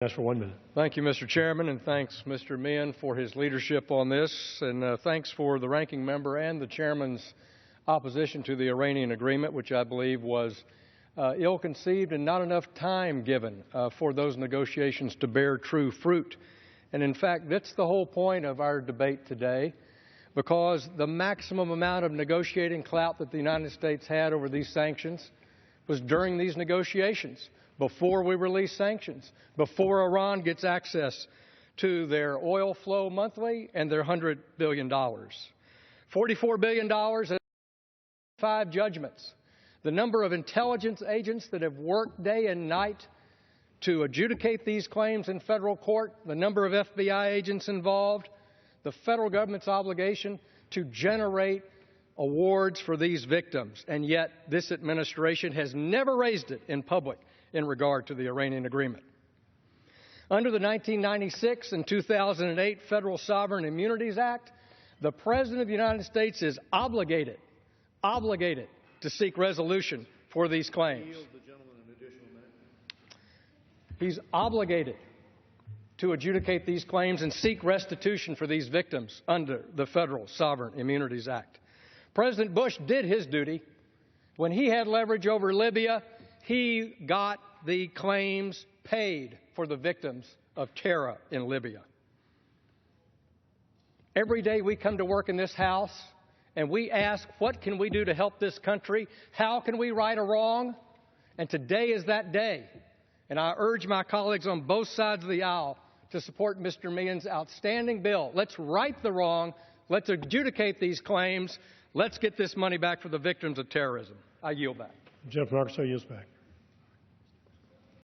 That's for 1 minute. Thank you, Mr. Chairman, and thanks, Mr. Meehan, for his leadership on this, and thanks for the ranking member and the chairman's opposition to the Iranian agreement, which I believe was ill-conceived and not enough time given for those negotiations to bear true fruit. And in fact, that's the whole point of our debate today, because the maximum amount of negotiating clout that the United States had over these sanctions was during these negotiations, before we release sanctions, before Iran gets access to their oil flow monthly and their $100 billion. $44 billion and 5 judgments. The number of intelligence agents that have worked day and night to adjudicate these claims in federal court, the number of FBI agents involved, the federal government's obligation to generate awards for these victims. And yet this administration has never raised it in public in regard to the Iranian agreement. Under the 1996 and 2008 Federal Sovereign Immunities Act, the President of the United States is obligated to seek resolution for these claims. He's obligated to adjudicate these claims and seek restitution for these victims under the Federal Sovereign Immunities Act. President Bush did his duty. When he had leverage over Libya, he got the claims paid for the victims of terror in Libya. Every day we come to work in this House and we ask, what can we do to help this country? How can we right a wrong? And today is that day. And I urge my colleagues on both sides of the aisle to support Mr. Meehan's outstanding bill. Let's right the wrong. Let's adjudicate these claims. Let's get this money back for the victims of terrorism. I yield back. Jeff Marks, yields back.